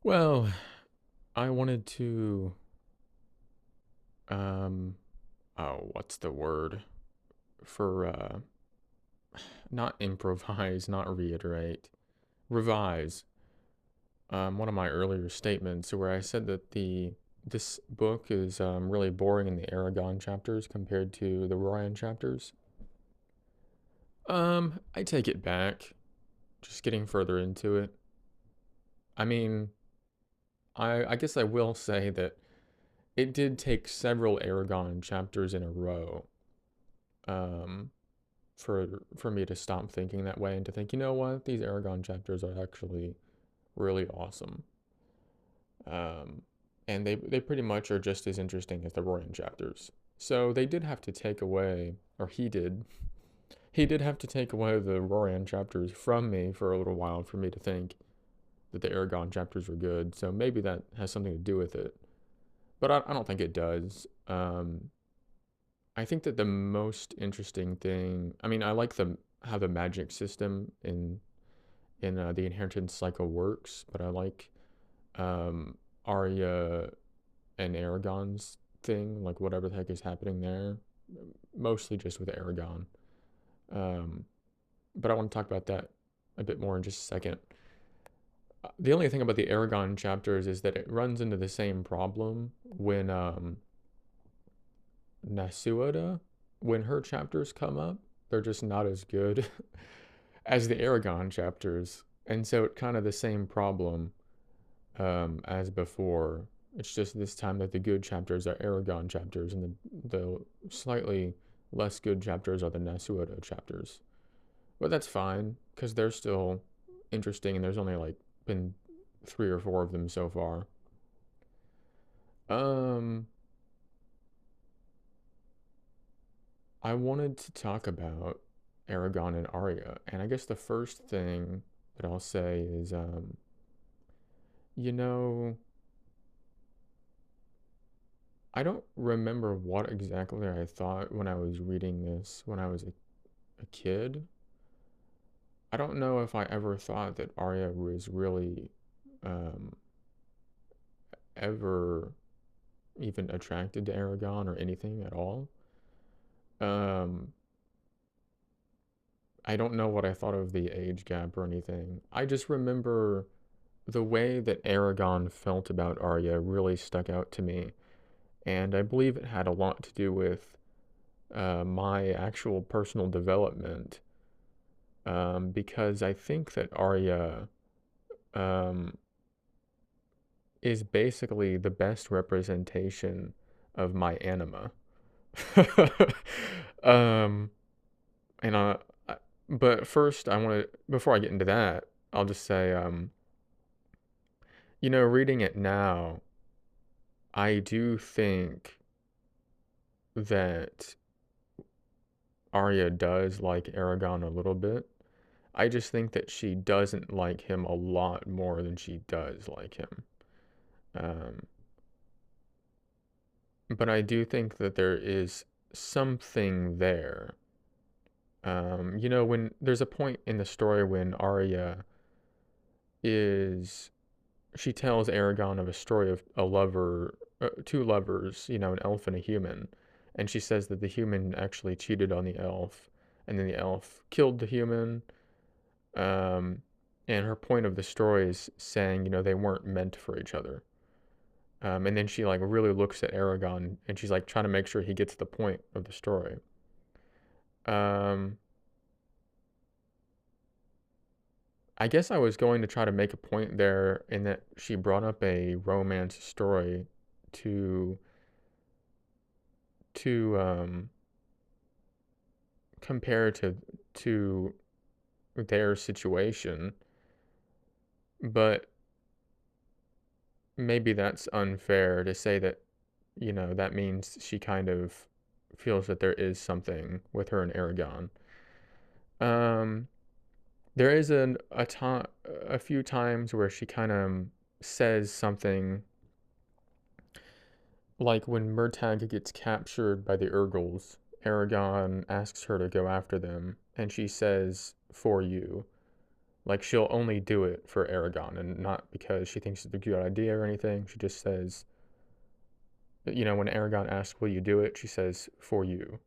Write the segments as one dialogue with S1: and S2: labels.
S1: Well, I wanted to, um, oh, what's the word for, not improvise, not reiterate, revise, one of my earlier statements where I said that this book is, really boring in the Eragon chapters compared to the Rorian chapters. I take it back, just getting further into it. I mean, I guess I will say that it did take several Eragon chapters in a row, um, for me to stop thinking that way and to think, you know what, these Aragon chapters are actually really awesome. Um, and they pretty much are just as interesting as the Rorian chapters. So they did have to take away, or he did have to take away the Rorian chapters from me for a little while for me to think that the Aragon chapters were good. So maybe that has something to do with it. But I don't think it does. I think that the most interesting thing, I mean, I like the how the magic system in the inheritance cycle works, but I like um, Arya and Eragon's thing, like whatever the heck is happening there, mostly just with Eragon. Um, but I want to talk about that a bit more in just a second. The only thing about the Eragon chapters is that it runs into the same problem when Nasuoda, when her chapters come up, they're just not as good as the Eragon chapters. And so it's kind of the same problem as before. It's just this time that the good chapters are Eragon chapters and the slightly less good chapters are the Nasuoda chapters. But that's fine because they're still interesting and there's only like been three or four of them so far. Um, I wanted to talk about Eragon and Arya, and I guess the first thing that I'll say is, you know, I don't remember what exactly I thought when I was reading this when I was a kid. I don't know if I ever thought that Arya was really um, ever even attracted to Aragon or anything at all. Um, I don't know what I thought of the age gap or anything. I just remember the way that Aragon felt about Arya really stuck out to me, and I believe it had a lot to do with my actual personal development. Because I think that Arya um, is basically the best representation of my anima. um, and but first, I want to before I get into that, I'll just say, reading it now, I do think that Arya does like Aragon a little bit. I just think that she doesn't like him a lot more than she does like him. Um, but I do think that there is something there. When there's a point in the story when Arya is, she tells Aragon of a story of a lover, two lovers, an elf and a human, and she says that the human actually cheated on the elf, and then the elf killed the human. Um, and her point of the story is saying, they weren't meant for each other. And then she like really looks at Aragon and she's like trying to make sure he gets the point of the story. Um, I guess I was going to try to make a point there in that she brought up a romance story to to compare to their situation, but maybe that's unfair to say that, that means she kind of feels that there is something with her and Aragon. Um, there is a few times where she kind of says something like when Murtagh gets captured by the Urgles, Aragon asks her to go after them, and she says, "For you." Like, she'll only do it for Eragon, and not because she thinks it's a good idea or anything. She just says, when Eragon asks, will you do it? She says, for you.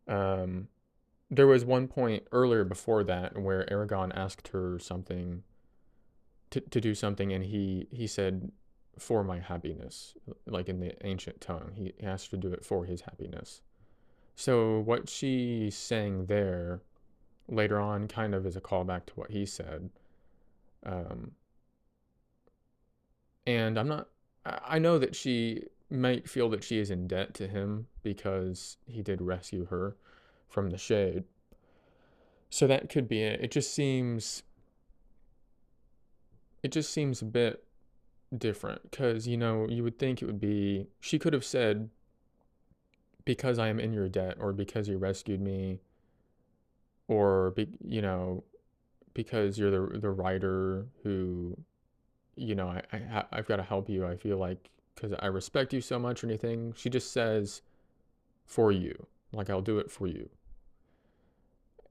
S1: Um, there was one point earlier before that where Eragon asked her something to do something, and he said, for my happiness, like in the ancient tongue. He asked her to do it for his happiness. So what she's saying there later on kind of is a callback to what he said. Um, and I know that she might feel that she is in debt to him because he did rescue her from the shade. So that could be it. It just seems a bit different because, you would think it would be, she could have said, because I am in your debt, or because you rescued me, or, because you're the writer who, I've got to help you. I feel like, because I respect you so much or anything. She just says, for you. Like, I'll do it for you.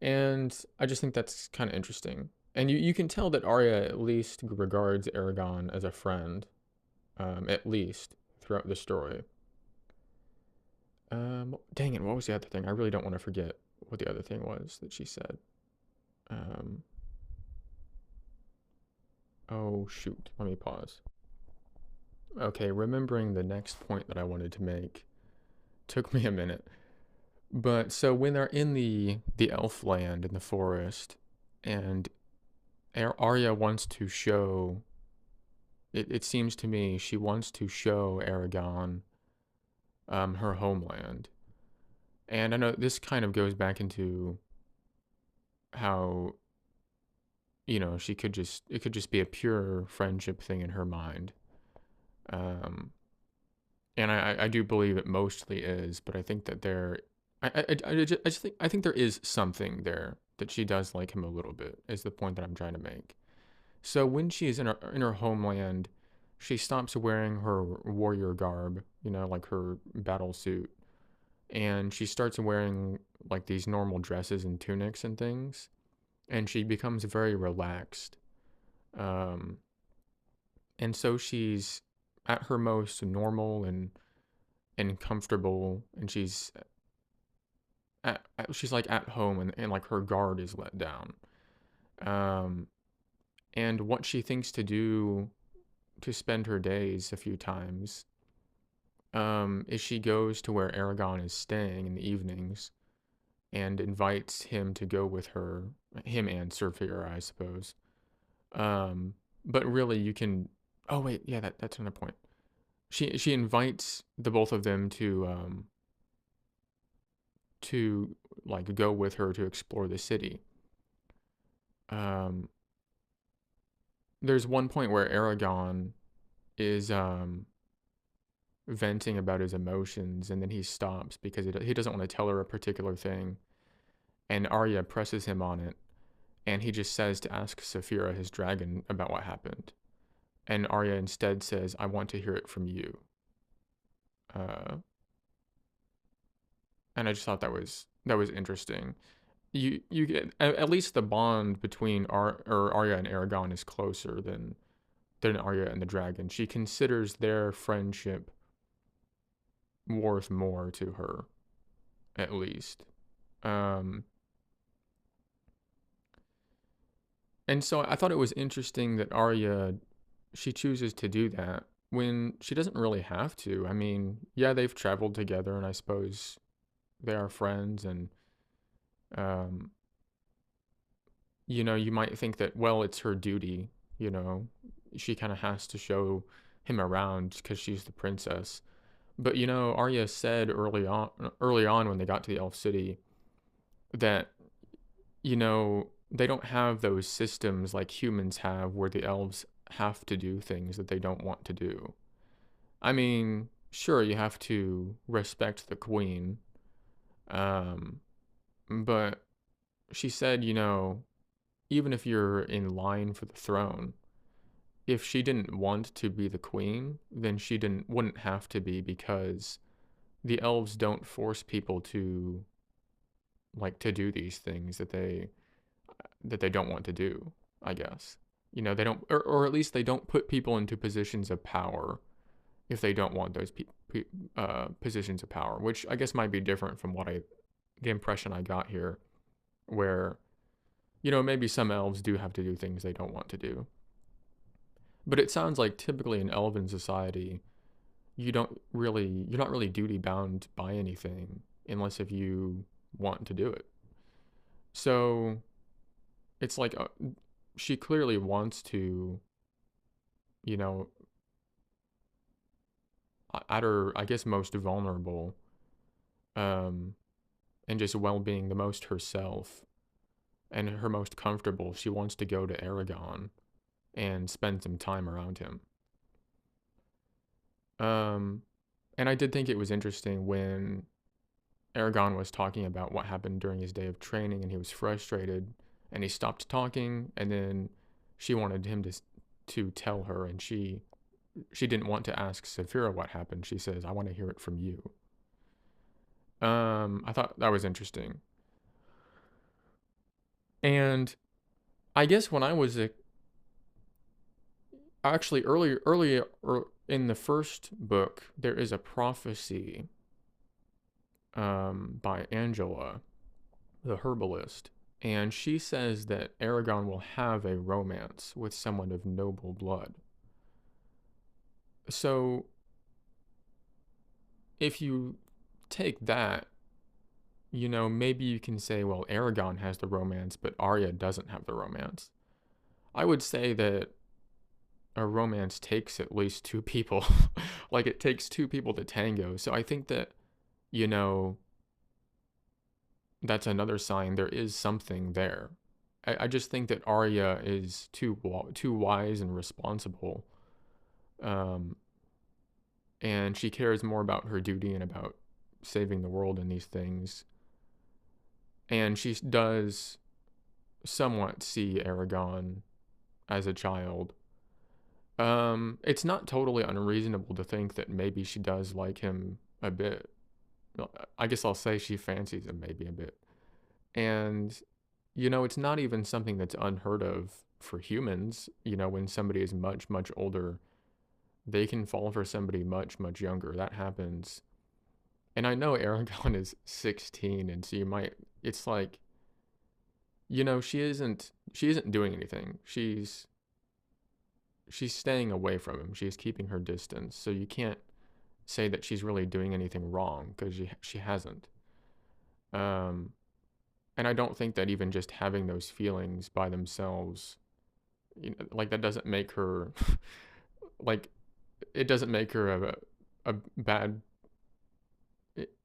S1: And I just think that's kind of interesting. And you can tell that Arya at least regards Eragon as a friend, at least throughout the story. Dang it, what was the other thing? I really don't want to forget what the other thing was that she said. Um, oh, shoot. Let me pause. Okay, remembering the next point that I wanted to make took me a minute. But so when they're in the elf land in the forest, and Arya wants to show, it seems to me she wants to show Eragon her homeland. And I know this kind of goes back into how, it could just be a pure friendship thing in her mind. Um, and I do believe it mostly is, but I think that I think there is something there that she does like him a little bit, is the point that I'm trying to make. So when she is in her homeland, she stops wearing her warrior garb, like her battle suit, and she starts wearing like these normal dresses and tunics and things, and she becomes very relaxed. Um, and so she's at her most normal and comfortable, and she's like at home, and like her guard is let down. Um, and what she thinks to do to spend her days a few times, is she goes to where Aragon is staying in the evenings and invites him to go with her, him and Surfira, I suppose. Um, but really, you can. Oh wait, yeah, that's another point. She invites the both of them to like go with her to explore the city. Um, there's one point where Aragon is venting about his emotions, and then he stops because he doesn't want to tell her a particular thing, and Arya presses him on it, and he just says to ask Saphira, his dragon, about what happened, and Arya instead says, I want to hear it from you. uh, and I just thought that was interesting. You get at least the bond between Arya and Eragon is closer than Arya and the dragon. She considers their friendship worth more to her, at least. Um, and so I thought it was interesting that Arya, she chooses to do that when she doesn't really have to. I mean, yeah, they've traveled together, and I suppose they are friends, and um, you might think that, well, it's her duty, you know, she kind of has to show him around because she's the princess. But Arya said early on when they got to the Elf City that they don't have those systems like humans have where the elves have to do things that they don't want to do. I mean, sure, you have to respect the queen, um, but she said, even if you're in line for the throne, if she didn't want to be the queen, then she wouldn't have to be, because the elves don't force people to do these things that they that they don't want to do, I guess. You know, they don't, or at least they don't put people into positions of power if they don't want those positions of power, which I guess might be different from the impression I got here, where, you know, maybe some elves do have to do things they don't want to do. But it sounds like typically in elven society, you're not really duty bound by anything unless if you want to do it. So it's like she clearly wants to, you know, at her, I guess, most vulnerable, um, and just well-being, the most herself and her most comfortable, she wants to go to Eragon and spend some time around him. Um, and I did think it was interesting when Eragon was talking about what happened during his day of training, and he was frustrated, and he stopped talking, and then she wanted him to tell her, and she didn't want to ask Saphira what happened. She says, "I want to hear it from you." I thought that was interesting, and I guess when I was actually earlier in the first book, there is a prophecy by Angela, the herbalist, and she says that Eragon will have a romance with someone of noble blood. So if you take that, you know, maybe you can say, well, Eragon has the romance, but Arya doesn't have the romance. I would say that a romance takes at least two people. Like, it takes two people to tango. So I think that, you know, that's another sign there is something there. I just think that Arya is too wise and responsible, um, and she cares more about her duty and about saving the world and these things. And she does somewhat see Eragon as a child. It's not totally unreasonable to think that maybe she does like him a bit. I guess I'll say she fancies him maybe a bit. And, you know, it's not even something that's unheard of for humans. You know, when somebody is much, much older, they can fall for somebody much, much younger. That happens. And I know Eragon is 16, and so it's like, you know, she isn't doing anything. She's staying away from him. She's keeping her distance. So you can't say that she's really doing anything wrong, because she hasn't. And I don't think that even just having those feelings by themselves, you know, like, that doesn't make her like, it doesn't make her a bad.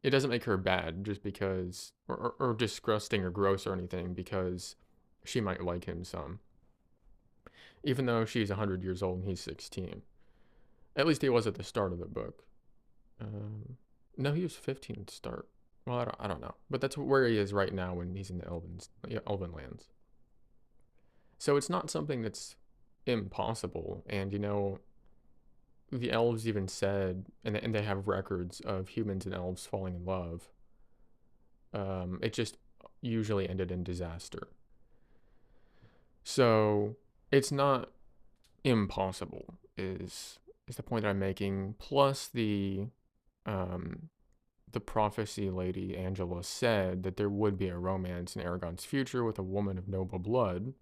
S1: It doesn't make her bad just because, or disgusting or gross or anything, because she might like him some, even though she's 100 years old and he's 16. At least he was at the start of the book. No, he was 15 to start. Well, I don't know, but that's where he is right now when he's in the Elven lands. So it's not something that's impossible. And, you know, the elves even said, and they have records of humans and elves falling in love. It just usually ended in disaster. So it's not impossible, is the point that I'm making. Plus the prophecy lady Angela said that there would be a romance in Eragon's future with a woman of noble blood.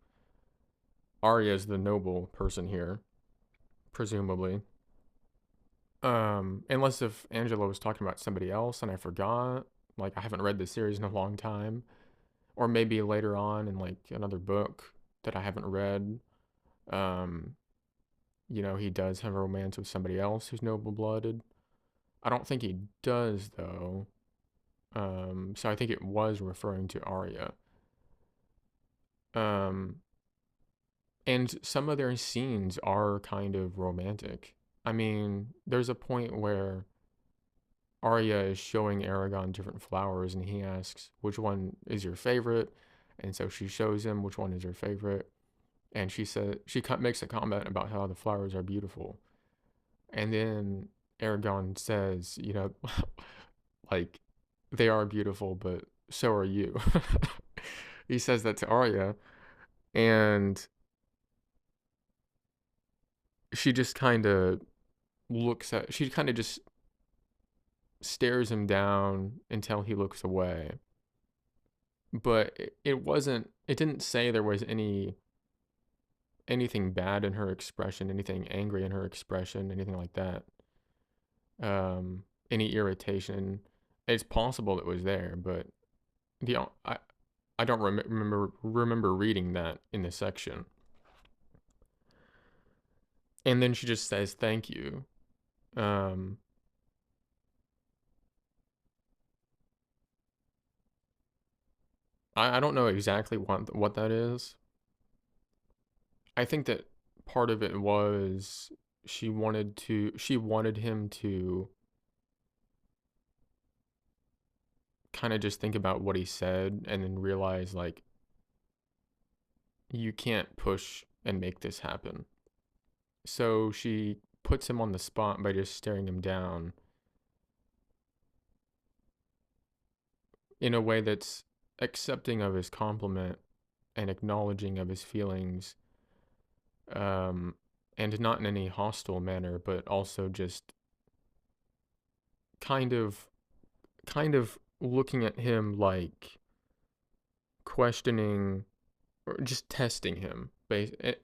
S1: Arya is the noble person here, presumably. Unless if Angela was talking about somebody else and I forgot. Like, I haven't read this series in a long time. Or maybe later on in, like, another book that I haven't read, you know, he does have a romance with somebody else who's noble-blooded. I don't think he does, though. So I think it was referring to Arya. And some of their scenes are kind of romantic. I mean, there's a point where Arya is showing Eragon different flowers, and he asks, which one is your favorite? And so she shows him which one is her favorite. And she makes a comment about how the flowers are beautiful. And then Eragon says, you know, like, they are beautiful, but so are you. He says that to Arya. And she just kind of she kind of just stares him down until he looks away. But it didn't say there was anything bad in her expression, anything angry in her expression, anything like that. Any irritation. It's possible it was there, but the I don't remember reading that in the section. And then she just says thank you. Um, I don't know exactly what that is. I think that part of it was she wanted him to kind of just think about what he said and then realize like you can't push and make this happen. So she puts him on the spot by just staring him down in a way that's accepting of his compliment and acknowledging of his feelings, um, and not in any hostile manner, but also just kind of kind of looking at him like questioning or just testing him.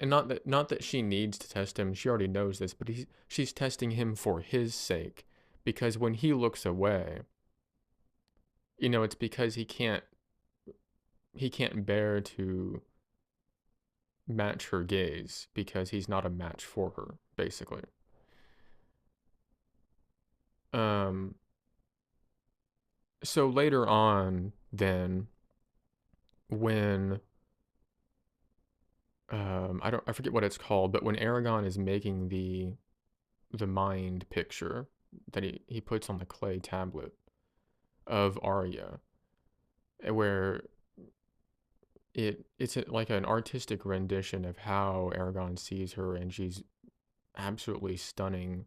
S1: And not that she needs to test him. She already knows this, but she's testing him for his sake, because when he looks away, it's because he can't bear to match her gaze because he's not a match for her, basically. Um, so later on, then, when I forget what it's called, but when Aragon is making the mind picture that he puts on the clay tablet of Arya, where it's like an artistic rendition of how Aragon sees her, and she's absolutely stunning,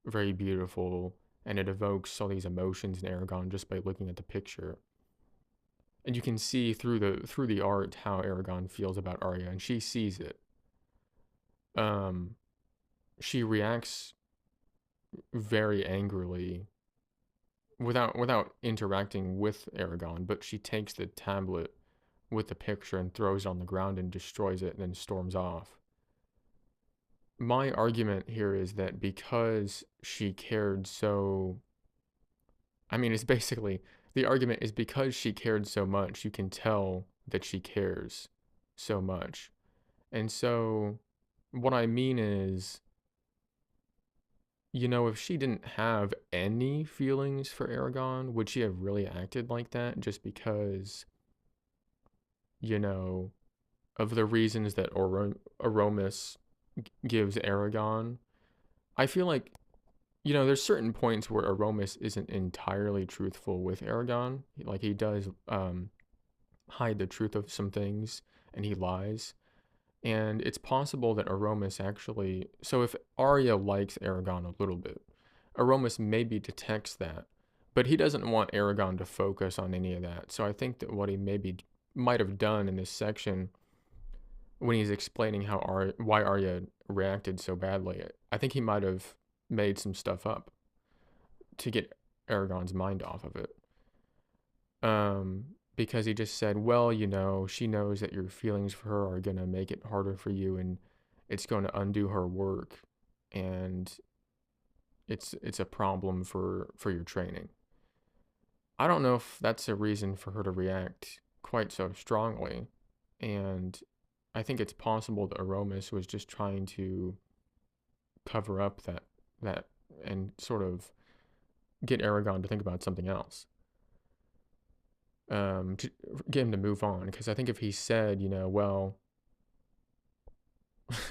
S1: very beautiful, and it evokes all these emotions in Aragon just by looking at the picture. And you can see through the art how Aragon feels about Arya, and she sees it. Um, she reacts very angrily without interacting with Eragon, but she takes the tablet with the picture and throws it on the ground and destroys it and then storms off. My argument here is that because she cared so, I mean, it's basically the argument is because she cared so much, you can tell that she cares so much. And so what I mean is, if she didn't have any feelings for Aragon, would she have really acted like that just because, you know, of the reasons that Aromas gives Aragon? I feel like, there's certain points where Aromas isn't entirely truthful with Aragon. Like, he does hide the truth of some things, and he lies. And it's possible that Aromas actually. So if Arya likes Eragon a little bit, Aromas maybe detects that, but he doesn't want Eragon to focus on any of that. So I think that what he maybe might have done in this section, when he's explaining why Arya reacted so badly, I think he might have made some stuff up to get Eragon's mind off of it. Because he just said, well, she knows that your feelings for her are going to make it harder for you, and it's going to undo her work, and it's a problem for your training. I don't know if that's a reason for her to react quite so strongly, and I think it's possible that Aromas was just trying to cover up that and sort of get Eragon to think about something else. To get him to move on, because I think if he said, well,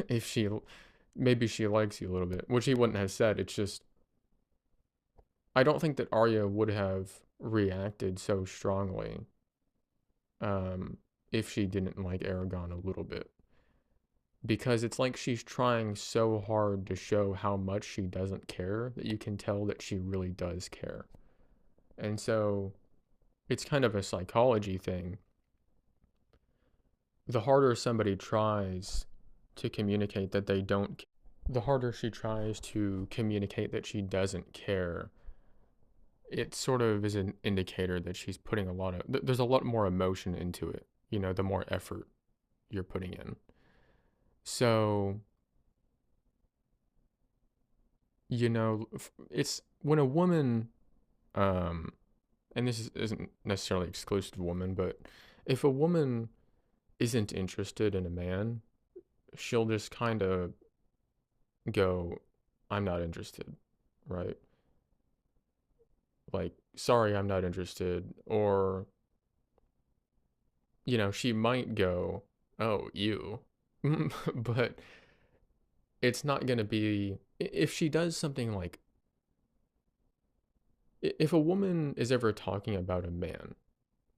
S1: if maybe she likes you a little bit, which he wouldn't have said. It's just, I don't think that Arya would have reacted so strongly, if she didn't like Eragon a little bit, because it's like she's trying so hard to show how much she doesn't care that you can tell that she really does care. And so it's kind of a psychology thing. the harder somebody tries to communicate that they don't, the harder she tries to communicate that she doesn't care, it sort of is an indicator that she's putting a lot of, there's a lot more emotion into it, the more effort you're putting in. So, it's when a woman, um, and isn't necessarily exclusive to women, but if a woman isn't interested in a man, she'll just kind of go, I'm not interested, right? Like, sorry, I'm not interested. Or, she might go, oh, you. But it's not going to be, if she does something like, if a woman is ever talking about a man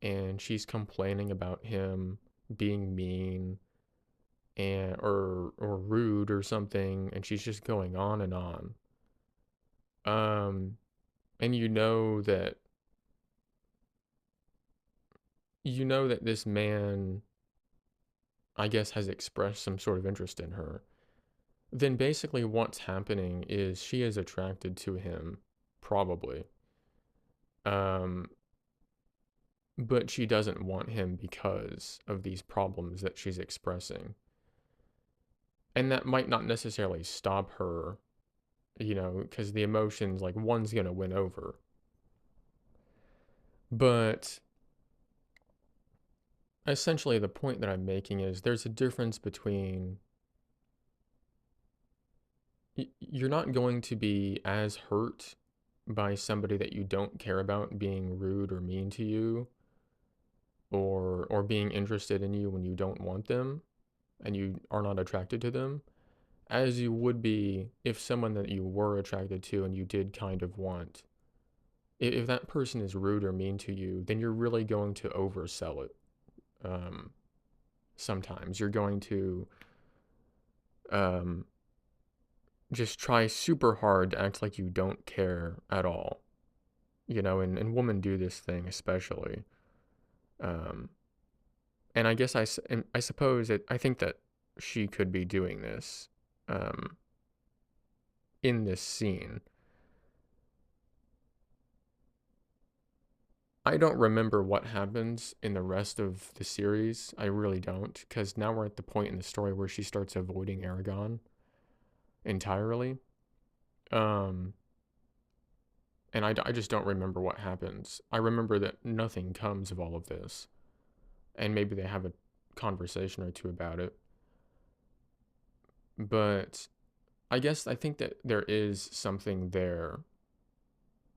S1: and she's complaining about him being mean and or rude or something, and she's just going on and on, and you know that this man, I guess, has expressed some sort of interest in her, then basically what's happening is she is attracted to him, probably. Um, but she doesn't want him because of these problems that she's expressing. And that might not necessarily stop her, because the emotions, like, one's going to win over. But essentially, the point that I'm making is there's a difference between, you're not going to be as hurt by somebody that you don't care about being rude or mean to you, or being interested in you when you don't want them and you are not attracted to them, as you would be if someone that you were attracted to and you did kind of want, if that person is rude or mean to you, then you're really going to oversell it. Sometimes you're going to, um, just try super hard to act like you don't care at all, and women do this thing especially. Um, and I guess I suppose I think that she could be doing this, um, in this scene. I don't remember what happens in the rest of the series. I really don't, because now we're at the point in the story where she starts avoiding Eragon entirely. Um, and I just don't remember what happens. I remember that nothing comes of all of this, and maybe they have a conversation or two about it. But I think that there is something there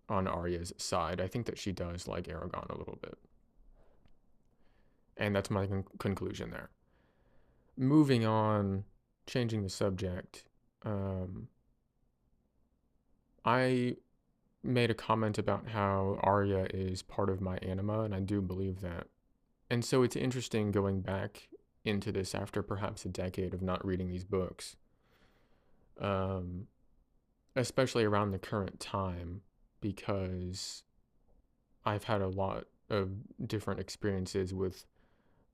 S1: on Arya's side. I think that she does like Eragon a little bit. And that's my conclusion there. Moving on, changing the subject, I made a comment about how Arya is part of my Anima, and I do believe that. And so it's interesting going back into this after perhaps a decade of not reading these books, um, especially around the current time, because I've had a lot of different experiences with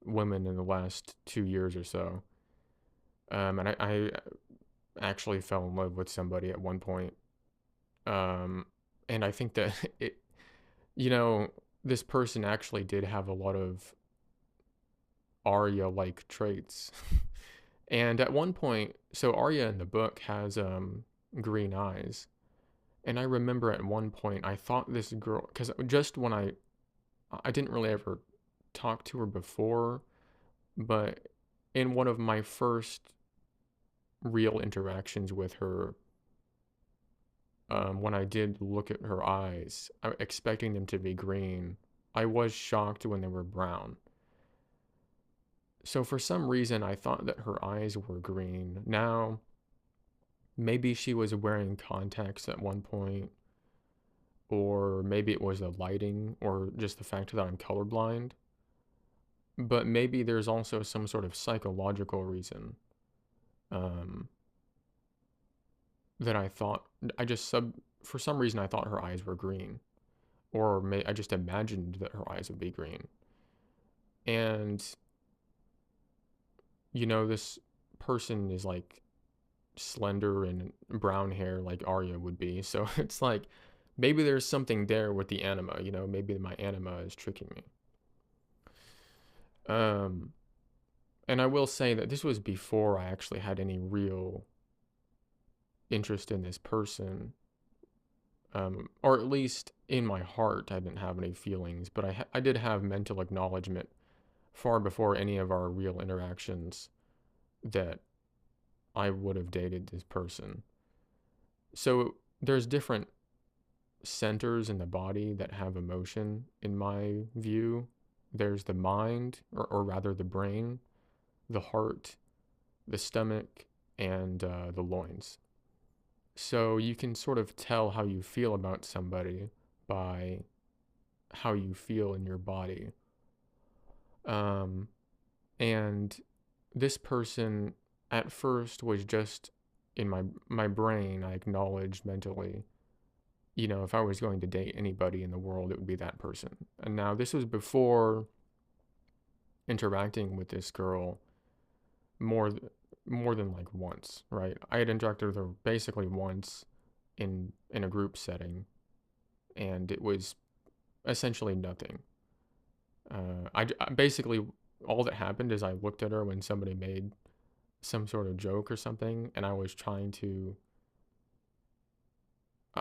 S1: women in the last 2 years or so. And I actually fell in love with somebody at one point. And I think that you know, this person actually did have a lot of Arya-like traits. And at one point, so Arya in the book has green eyes. And I remember at one point I thought this girl, because just when I didn't really ever talk to her before, but in one of my first real interactions with her, when I did look at her eyes, expecting them to be green, I was shocked when they were brown. So for some reason, I thought that her eyes were green. Now, maybe she was wearing contacts at one point, or maybe it was the lighting, or just the fact that I'm colorblind. But maybe there's also some sort of psychological reason, um, that I just for some reason I thought her eyes were green, or I just imagined that her eyes would be green. And this person is like slender and brown hair like Arya would be. So it's like maybe there's something there with the anima, maybe my anima is tricking me. Um and I will say that this was before I actually had any real interest in this person. Or at least in my heart, I didn't have any feelings, but I did have mental acknowledgement far before any of our real interactions that I would have dated this person. So there's different centers in the body that have emotion, in my view. There's the mind, or rather the brain, the heart, the stomach, and the loins. So you can sort of tell how you feel about somebody by how you feel in your body. Um, and this person at first was just in my brain. I acknowledged mentally, if I was going to date anybody in the world, it would be that person. And now this was before interacting with this girl more more than like once, right? I had interacted with her basically once in a group setting, and it was essentially nothing. I basically, all that happened is I looked at her when somebody made some sort of joke or something, and I was trying to.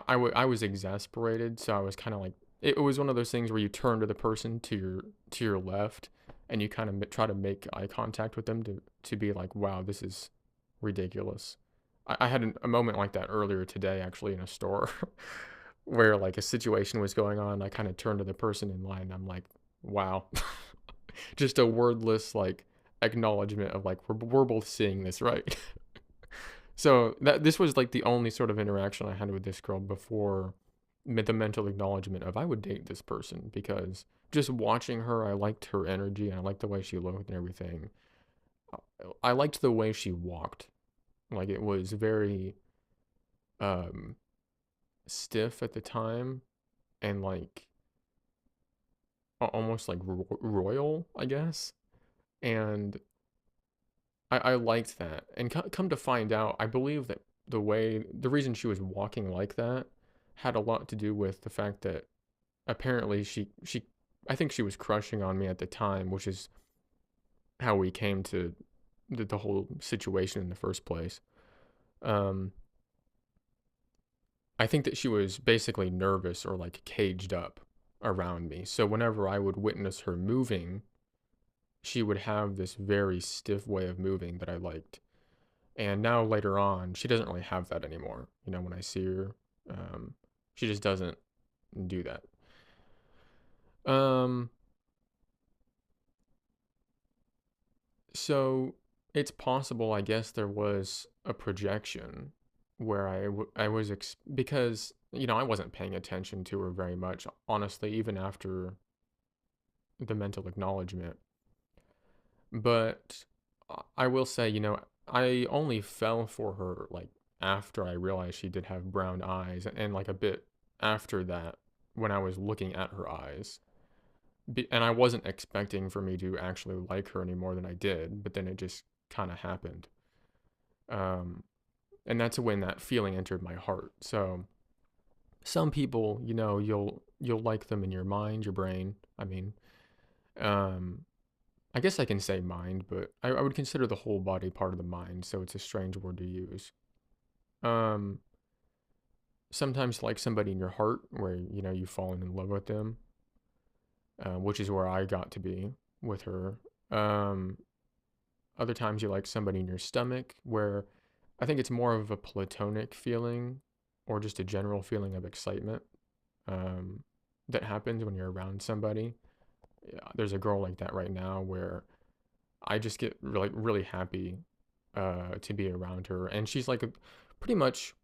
S1: I was exasperated, so I was kind of like, it was one of those things where you turn to the person to your left, and you kind of try to make eye contact with them to be like, wow, this is ridiculous. I had a moment like that earlier today, actually, in a store, where like a situation was going on. I kind of turned to the person in line, and I'm like, wow, just a wordless like acknowledgement of like we're both seeing this, right? So this was like the only sort of interaction I had with this girl before the mental acknowledgement of I would date this person, because just watching her, I liked her energy and I liked the way she looked and everything. I liked the way she walked. Like it was very um stiff at the time, and like almost like royal, I guess. And I liked that. And come to find out, I believe that the reason she was walking like that had a lot to do with the fact that apparently I think she was crushing on me at the time, which is how we came to the whole situation in the first place. Um, I think that she was basically nervous or like caged up around me. So whenever I would witness her moving, she would have this very stiff way of moving that I liked. And now later on, she doesn't really have that anymore. When I see her, um, she just doesn't do that. Um, so it's possible, I guess, there was a projection where I was because I wasn't paying attention to her very much, honestly, even after the mental acknowledgement. But I will say, I only fell for her like after I realized she did have brown eyes, and like a bit after that when I was looking at her eyes. And I wasn't expecting for me to actually like her any more than I did, but then it just kind of happened. Um, and that's when that feeling entered my heart. So some people, you'll like them in your mind, your brain. I mean, um, I guess I can say mind, but I would consider the whole body part of the mind, so it's a strange word to use. Um, Sometimes like somebody in your heart where you've fallen in love with them, which is where I got to be with her. Um, Other times you like somebody in your stomach, where I think it's more of a platonic feeling or just a general feeling of excitement um, that happens when you're around somebody. Yeah, there's a girl like that right now where I just get really really happy to be around her, and she's like pretty much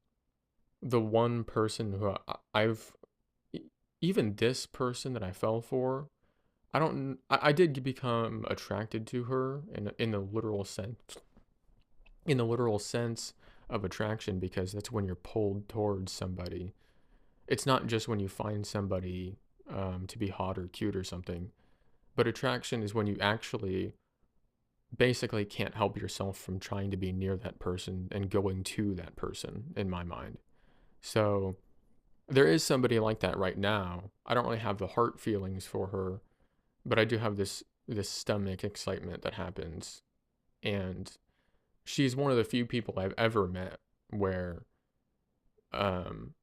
S1: the one person who I've e- even this person that I fell for. I did become attracted to her in the literal sense, of attraction, because that's when you're pulled towards somebody. It's not just when you find somebody to be hot or cute or something, but attraction is when you actually basically can't help yourself from trying to be near that person and going to that person in my mind. So there is somebody like that right now. I don't really have the heart feelings for her, but I do have this stomach excitement that happens, and she's one of the few people I've ever met where um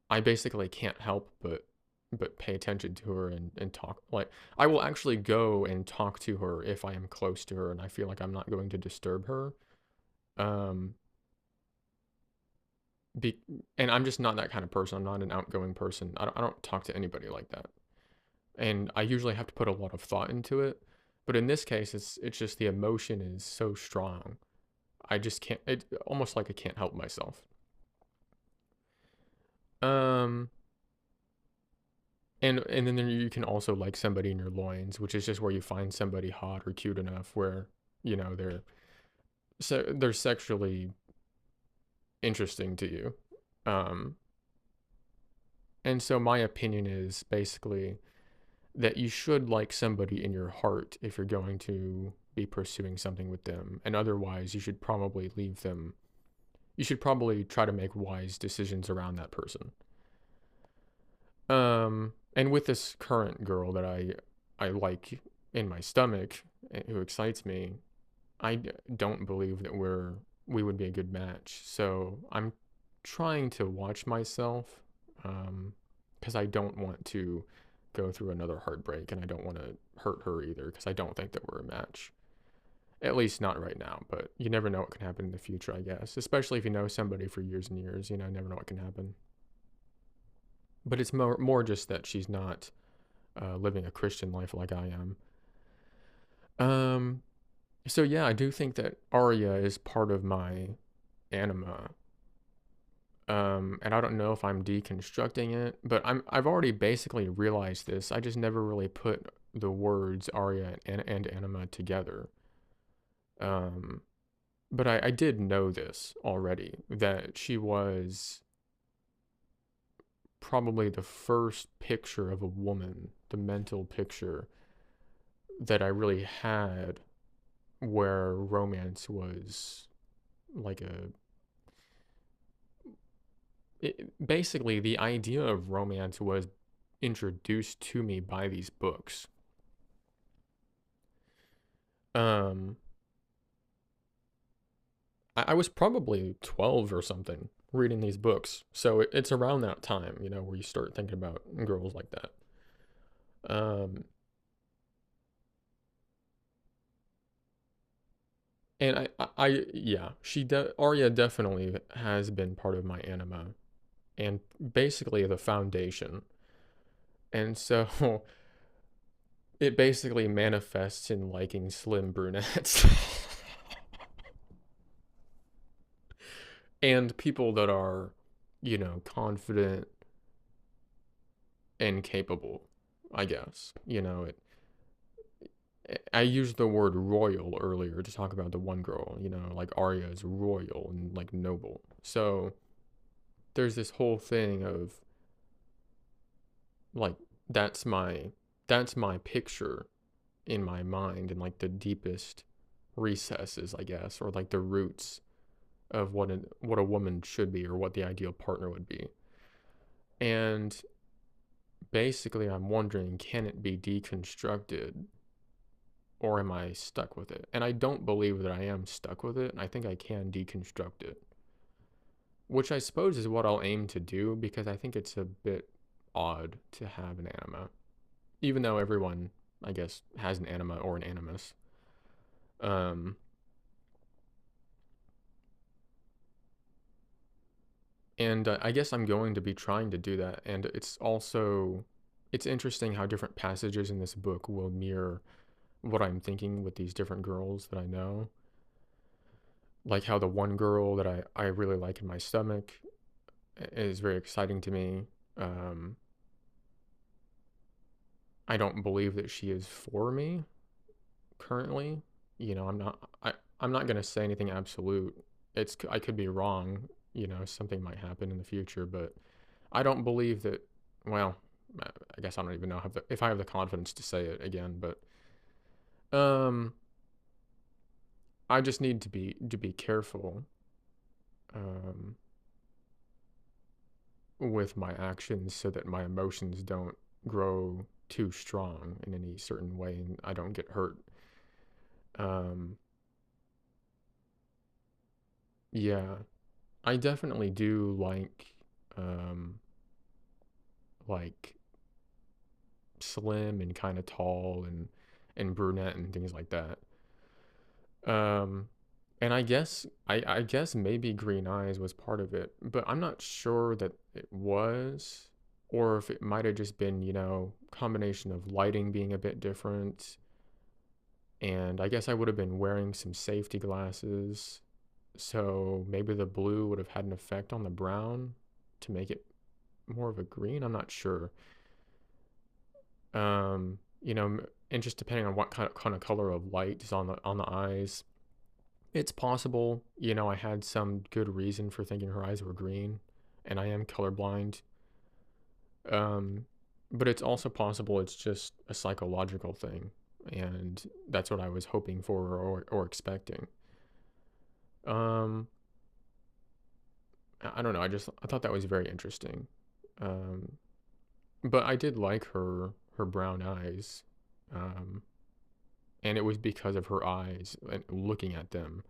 S1: I basically can't help but pay attention to her and talk. Like, I will actually go and talk to her if I am close to her and I feel like I'm not going to disturb her. Um be, and I'm just not that kind of person. I'm not an outgoing person. I don't talk to anybody like that. And I usually have to put a lot of thought into it. But in this case, it's just the emotion is so strong. I just can't. It almost like I can't help myself. Um, and then you can also like somebody in your loins, which is just where you find somebody hot or cute enough where they're sexually interesting to you. Um, and so my opinion is basically that you should like somebody in your heart if you're going to be pursuing something with them, and otherwise you should probably leave them. You should probably try to make wise decisions around that person. And with this current girl that I like in my stomach, who excites me, I don't believe that we would be a good match. So I'm trying to watch myself, because I don't want to go through another heartbreak, and I don't want to hurt her either, because I don't think that we're a match. At least not right now, but you never know what can happen in the future, I guess. Especially if you know somebody for years and years, never know what can happen. But it's more just that she's not living a Christian life like I am. Um, so yeah, I do think that Arya is part of my anima. And I don't know if I'm deconstructing it, but I've already basically realized this. I just never really put the words Arya and anima together. Um, but I did know this already, that she was probably the first picture of a woman, the mental picture that I really had where romance was like basically the idea of romance was introduced to me by these books. Um, I was probably 12 or something reading these books. So it's around that time, where you start thinking about girls like that. Um, and yeah, Arya definitely has been part of my anima and basically the foundation. And so it basically manifests in liking slim brunettes and people that are, confident and capable, I guess. I used the word royal earlier to talk about the one girl, like Arya is royal and like noble. So there's this whole thing of like that's my picture in my mind and like the deepest recesses, I guess, or like the roots of what a woman should be or what the ideal partner would be. And basically I'm wondering, can it be deconstructed or am I stuck with it? And I don't believe that I am stuck with it. I think I can deconstruct it, which I suppose is what I'll aim to do because I think it's a bit odd to have an anima, even though everyone, I guess, has an anima or an animus. Um, and I guess I'm going to be trying to do that. And it's interesting how different passages in this book will mirror what I'm thinking with these different girls that I know. Like how the one girl that I really like in my stomach is very exciting to me. Um, I don't believe that she is for me currently. I'm not going to say anything absolute. I could be wrong, something might happen in the future, but I don't believe that, well, I guess I don't even know if I have the confidence to say it again, but um I just need to be careful um, with my actions so that my emotions don't grow too strong in any certain way and I don't get hurt. Um, yeah, I definitely do um, like slim and kind of tall and brunette and things like that. Um, and I guess maybe green eyes was part of it, but I'm not sure that it was, or if it might have just been, combination of lighting being a bit different, and I guess I would have been wearing some safety glasses, so maybe the blue would have had an effect on the brown to make it more of a green. I'm not sure. And just depending on what kind of color of light is on the eyes. It's possible, I had some good reason for thinking her eyes were green, and I am colorblind. Um, but it's also possible it's just a psychological thing, and that's what I was hoping for or expecting. Um, I don't know. I thought that was very interesting. Um, but I did like her brown eyes, um, and it was because of her eyes and looking at them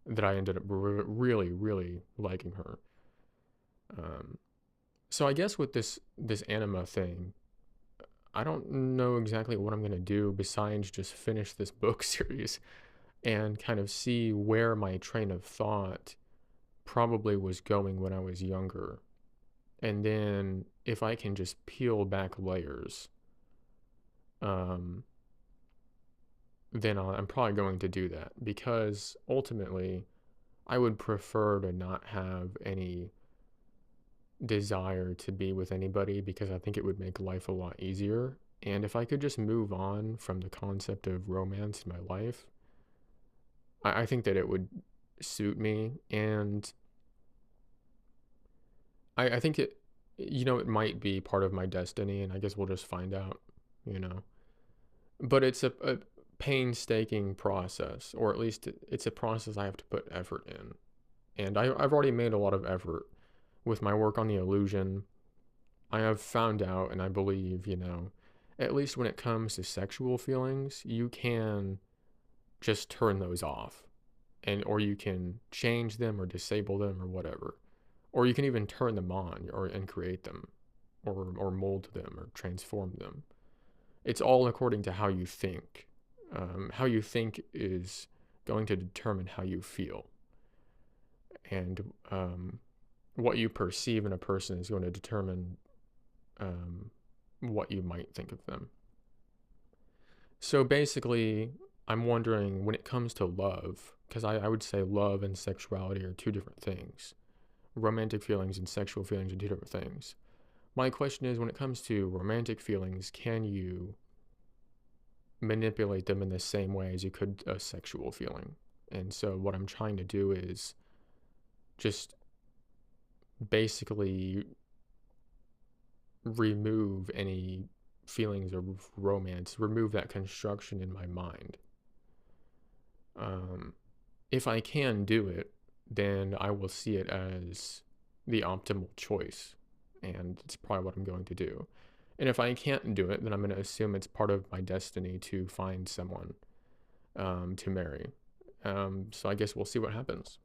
S1: that I ended up really, really liking her. Um, so I guess with this anima thing, I don't know exactly what I'm gonna do besides just finish this book series and kind of see where my train of thought probably was going when I was younger. And then if I can just peel back layers, um, then I'm probably going to do that because ultimately I would prefer to not have any desire to be with anybody because I think it would make life a lot easier. And if I could just move on from the concept of romance in my life, I think that it would suit me. And I think it might be part of my destiny, and I guess we'll just find out, you know. But it's a painstaking process, or at least it's a process I have to put effort in. And I've already made a lot of effort with my work on the illusion. I have found out, and I believe, at least when it comes to sexual feelings, you can just turn those off, or you can change them or disable them or whatever, or you can even turn them on and create them, or mold them or transform them. It's all according to how you think. How you think is going to determine how you feel, and what you perceive in a person is going to determine um, what you might think of them. So basically, I'm wondering when it comes to love, because I would say love and sexuality are two different things. Romantic feelings and sexual feelings are two different things. My question is when it comes to romantic feelings, can you manipulate them in the same way as you could a sexual feeling? And so what I'm trying to do is just basically remove any feelings of romance, remove that construction in my mind. Um, if I can do it, then I will see it as the optimal choice, and it's probably what I'm going to do. And if I can't do it, then I'm going to assume it's part of my destiny to find someone to marry. So I guess we'll see what happens.